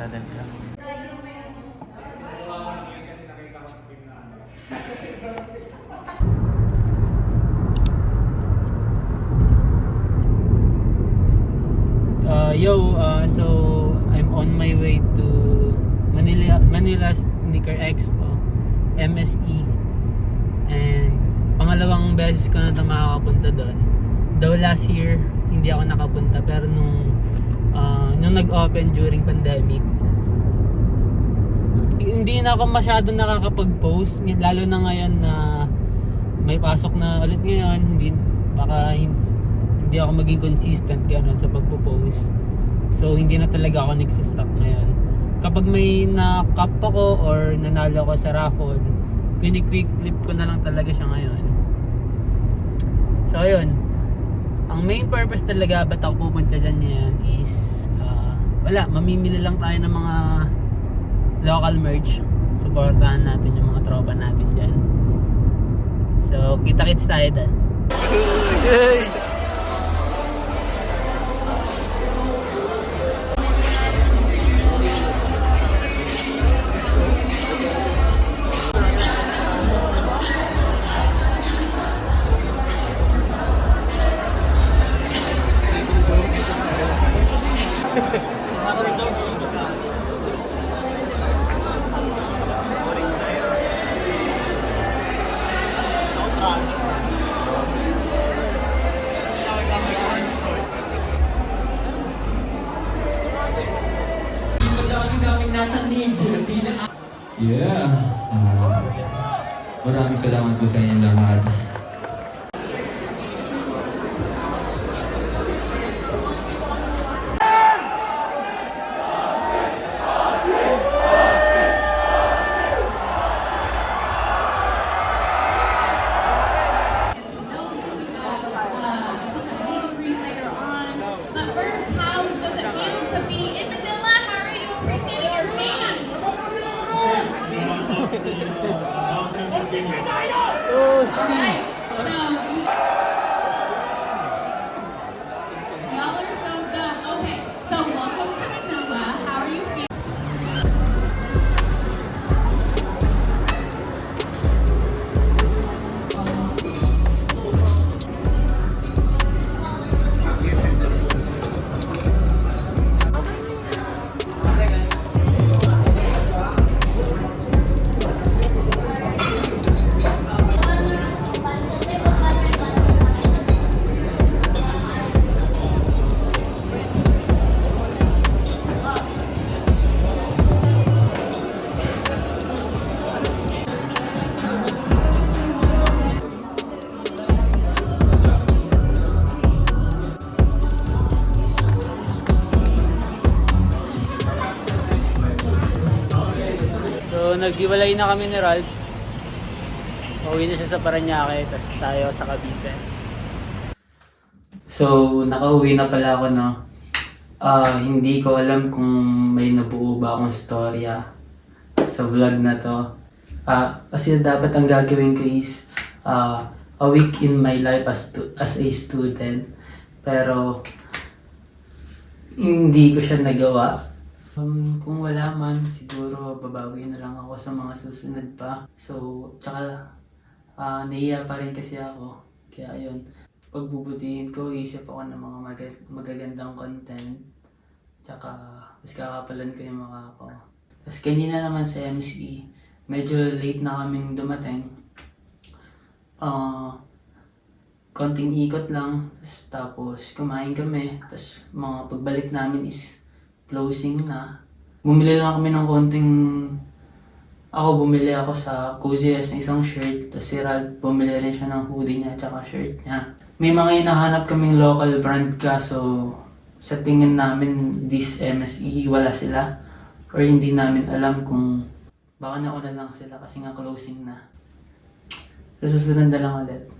Dadal lang. So I'm on my way to Manila Sneaker Expo, MSE, and pangalawang beses ko na makakapunta doon. Though last year hindi ako nakapunta, pero nung nag-open during pandemic, hindi na ako masyado nakakapag-post, lalo na ngayon na may pasok na ulit ngayon. Hindi ako maging consistent gano'n sa pagpo-post. So hindi na talaga ako nagsistock ngayon. Kapag may na-cup ako or nanalo ko sa raffle, quick flip ko na lang talaga siya ngayon. So ayun, ang main purpose talaga ba't ako pupunta dyan ngayon is mamimili lang tayo ng mga local merch. Supportahan natin yung mga tropa natin dyan. So kita-kits tayo dyan. Yeah. Maraming salamat po sa inyong lahat. Oh, sweet. Y'all are so dope. Okay, so welcome to Manila. How are you feeling? So naghiwalay na kami ni Ralph. Uwi na siya sa Parañaque, tapos tayo sa Cavite. So nakauwi na pala ako, no. Hindi ko alam kung may nabuo ba akong storya sa vlog na to. Kasi dapat ang gagawin ko is a week in my life as a student. Pero hindi ko siya nagawa. Kung wala man, siguro babawi na lang ako sa mga susunod pa. So, tsaka nahiya pa rin kasi ako. Kaya ayun, pagbubutihin ko, isip ako ng mga magagandang content. Tsaka, mas kakapalan ko yung mga ako. Tapos kanina naman sa MSE, medyo late na kaming dumating. Konting ikot lang, tapos kumain kami. Tapos mga pagbalik namin is closing na. Bumili lang kami ng konting... bumili ako sa Cozy S na isang shirt. Tapos si Rad, bumili rin siya ng hoodie niya at shirt niya. May mga hinahanap kaming local brand kaso sa tingin namin this MSE wala sila. Or hindi namin alam kung baka nauna lang sila kasi nga closing na. Sa susunod na lang ulit.